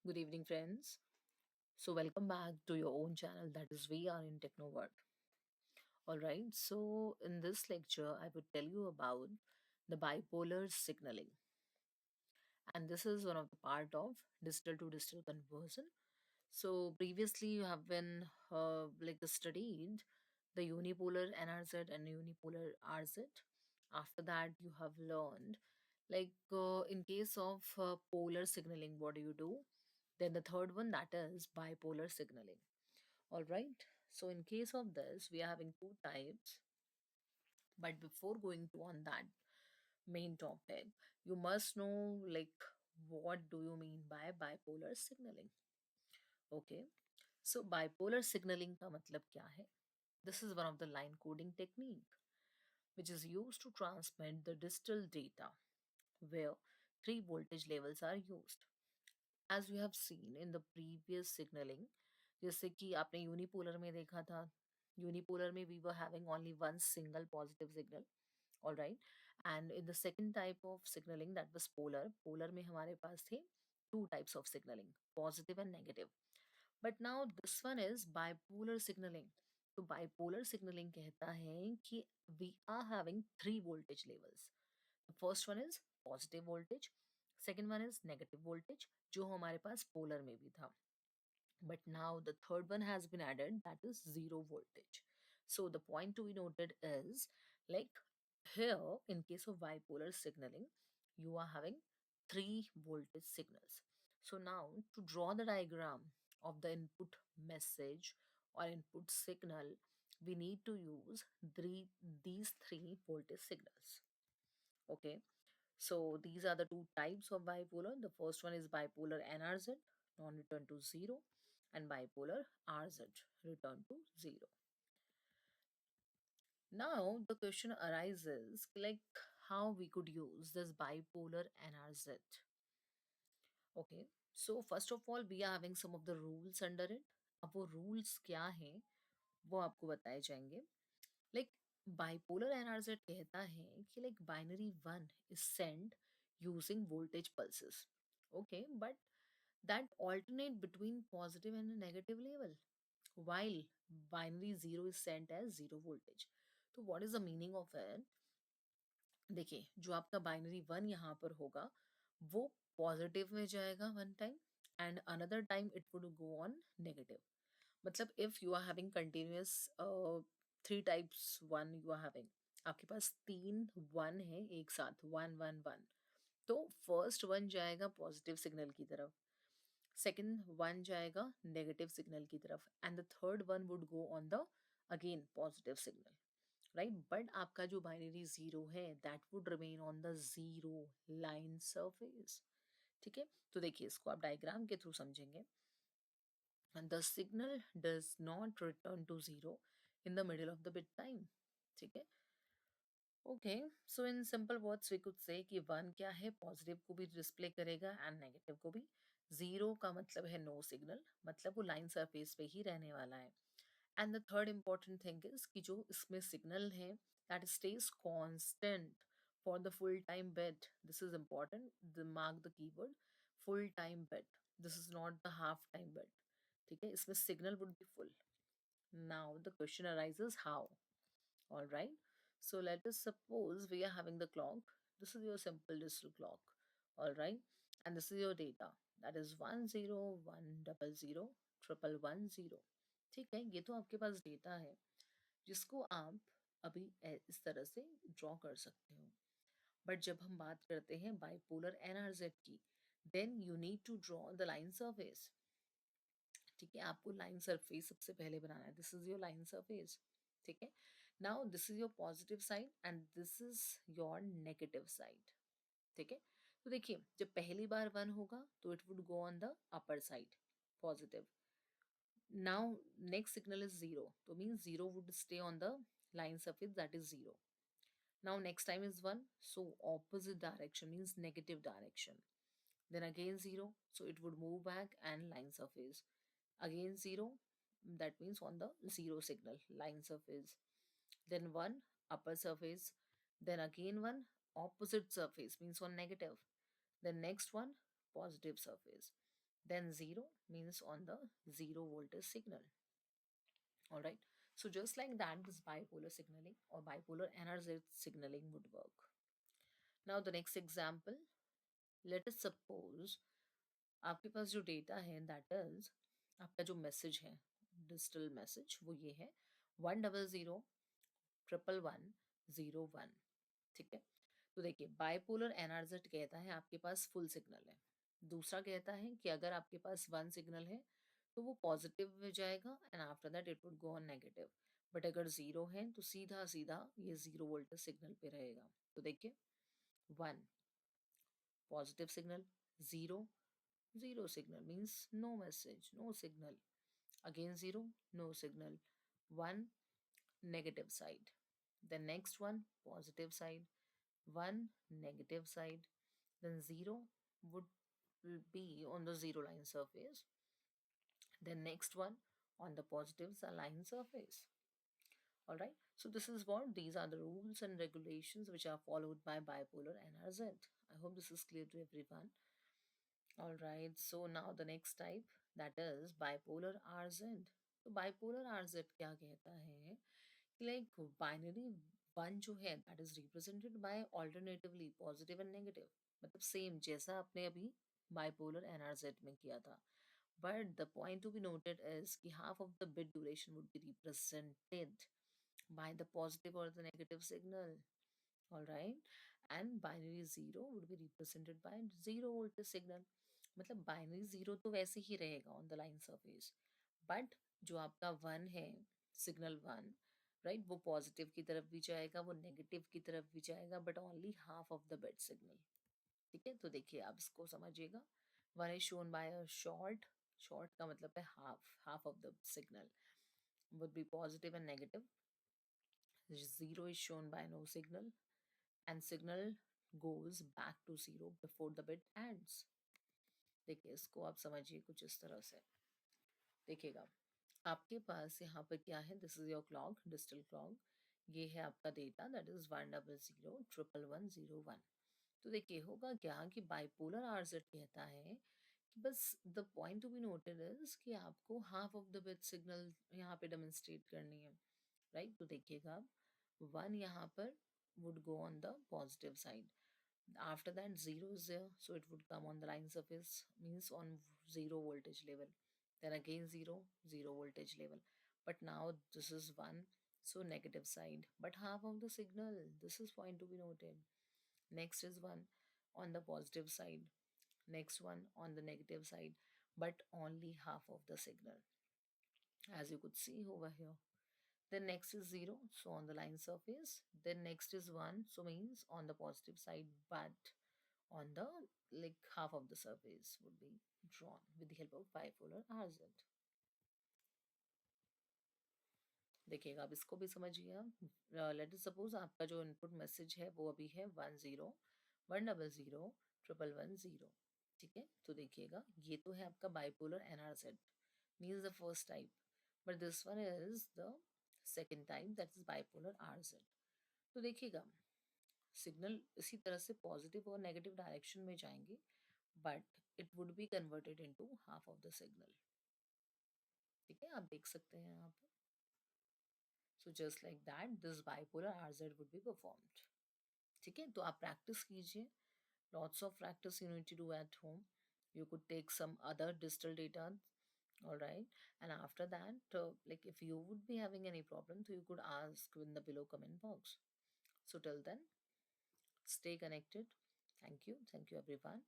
Good evening, friends. So, welcome back to your own channel, that is We Are in Techno World. All right, so in this lecture, I would tell you about the bipolar signaling, and this is one of the part of digital to digital conversion. So, previously, you have been studied the unipolar NRZ and unipolar RZ. After that, you have learned in case of polar signaling, what do you do? Then the third one, that is bipolar signaling. All right. So in case of this, we are having two types. But before going to on that main topic, you must know what do you mean by bipolar signaling? Okay. So bipolar signaling का मतलब क्या है? This is one of the line coding technique which is used to transmit the digital data where three voltage levels are used. As we have seen in the previous signaling, जैसे कि आपने unipolar में देखा था, unipolar में we were having only one single positive signal, all right, and in the second type of signaling, that was polar में हमारे पास थे two types of signaling, positive and negative. But now this one is bipolar signaling. तो bipolar signaling कहता है कि we are having three voltage levels. The first one is positive voltage, second one is negative voltage, जो हमारे पास polar में भी था. But now the third one has been added, that is zero voltage. So the point to be noted is, like here in case of bipolar signaling, you are having three voltage signals. So now to draw the diagram of the input message or input signal, we need to use these three voltage signals. Okay, so these are the two types of bipolar. The first one is bipolar NRZ, non-return to zero, and bipolar RZ, return to zero. Now the question arises how we could use this bipolar NRZ. Okay, so first of all we are having some of the rules under it. अब वो rules क्या हैं वो आपको बताए जाएंगे. Like bipolar NRZ कहता है कि binary 1 is sent using voltage pulses. Okay, but that alternate between positive and a negative level, while binary 0 is sent as zero voltage. तो what is the meaning of it? देखिए, जो आपका binary 1 यहाँ पर होगा वो पॉजिटिव में जाएगा one time and another time it would go on negative. मतलब if you are having continuous three types one you are having, आपके पास तीन वन है एक साथ, वन वन वन, तो फर्स्ट वन जाएगा पॉजिटिव सिग्नल की तरफ, सेकंड वन जाएगा नेगेटिव सिग्नल की तरफ, and the third one would go on the again positive signal, right. But आपका जो बाइनरी जीरो है that would remain on the zero line surface. ठीक है, तो देखिए इसको आप डायग्राम के थ्रू समझेंगे. And the signal does not return to zero in the middle of the bit time. ठीक है, okay. So in simple words we could say कि वन क्या है, पॉजिटिव को भी डिस्प्ले करेगा एंड नेगेटिव को भी. जीरो का मतलब है नो सिग्नल, मतलब वो लाइन सरफेस पे ही रहने वाला है. And the third important thing is कि जो इसमें सिग्नल है that stage constant for the full time bit. This is important, the mark the keyword full time bit, this is not the half time bit. ठीक है, इसमें signal would be full. Now the question arises how. All right. So let us suppose we are having the clock. This is your simple digital clock. All right. And this is your data. That is 10100 111 0. ठीक है, ये तो आपके पास data है जिसको आप अभी इस तरह से ड्रॉ कर सकते हो. बट जब हम बात करते हैं बाइपोलर एनआरजेड की, then you need to draw the line surface. ठीक है, आपको लाइन सरफेस सबसे पहले बनाना है. This is your line surface. ठीक है, now this is your positive side and this is your negative side. ठीक है, तो देखिए जब पहली बार वन होगा तो it would go on the upper side positive. Now next signal is zero, तो mean zero would stay on the line surface, that is 0. Now next time is 1, so opposite direction means negative direction. Then again 0, so it would move back and line surface. Again 0, that means on the 0 signal line surface. Then 1 upper surface, then again 1 opposite surface means on negative, then next one positive surface, Then 0 means on the 0 voltage signal. All right. So just like that, this bipolar signaling or bipolar NRZ signaling would work. Now the next example, let us suppose आपके पास जो data है that is आपका जो message है digital message वो ये है 100 111 1 ठीक है। तो देखिए बाइपोलर एनआरजेट कहता है आपके पास फुल सिग्नल है। दूसरा कहता है कि अगर आपके पास वन सिग्नल है तो वो पॉजिटिव में जाएगा and after that it would go on negative. But अगर जीरो है तो सीधा सीधा ये जीरो वोल्टेज सिग्नल पे रहेगा। तो देखिए one positive signal, zero zero signal means no message, no signal. Again zero, no signal. One negative side. The next one positive side. One negative side. Then zero would will be on the zero line surface. Then next one on the positive line surface. All right. So this is what these are the rules and regulations which are followed by bipolar NRZ. I hope this is clear to everyone. All right, so now the next type that is bipolar RZ. तो bipolar RZ क्या कहता है कि like binary one जो है that is represented by alternatively positive and negative, मतलब same जैसा आपने अभी bipolar NRZ में किया था, but the point to be noted is कि half of the bit duration would be represented by the positive or the negative signal. All right, and binary zero would be represented by zero voltage signal. मतलब binary zero तो वैसे ही रहेगा on the line surface, but जो आपका one है signal one, right, वो positive की तरफ भी जाएगा, वो नेगेटिव की तरफ भी जाएगा, but only half of the bit signal. ठीक है, तो देखिए आप इसको समझिएगा। One is shown by a short, short का मतलब है half, half of the signal would be positive and negative. Zero is shown by no signal, and signal goes back to zero before the bit ends. देखिए इसको आप समझिए कुछ इस तरह से। देखिएगा आपके पास यहाँ पर क्या है, this is your clock, digital clock. ये है आपका डेटा दैट इज 100 111 0 1। तो देखिए होगा क्या कि बाइपोलर आरजेड कहता है कि बस the point to be noted is कि आपको half of the bit signal यहाँ पे डेमोन्स्ट्रेट करनी है, राइट। तो देखिएगा वन यहाँ पर would go on the positive side, after that zero is there, so it would come on the line surface, means on zero voltage level. Then again zero, zero voltage level. But now this is one, so negative side, but half of the signal, this is point to be noted. Next is one on the positive side, next one on the negative side, but only half of the signal, as you could see over here. Then next is 0, so on the line surface. Then next is 1, so means on the positive side, but on the like half of the surface would be drawn with the help of bipolar RZ. देखिएगा अब इसको भी समझिए आप। Let us suppose आपका जो input message है वो अभी है 10 100 111 0, ठीक है। तो देखिएगा ये तो है आपका bipolar NRZ, means the first type, but this one is the second type that is bipolar RZ. तो देखिएगा सिग्नल इसी तरह से पॉजिटिव और नेगेटिव डायरेक्शन में जाएंगे, but it would be converted into half of the signal. ठीक है, आप देख सकते हैं यहाँ पर। So just like that this bipolar RZ would be performed. ठीक है, तो आप प्रैक्टिस कीजिए, lots of practice you need to do at home. You could take some other digital data, all right, and after that like if you would be having any problem, so you could ask in the below comment box. So till then, stay connected. Thank you everyone.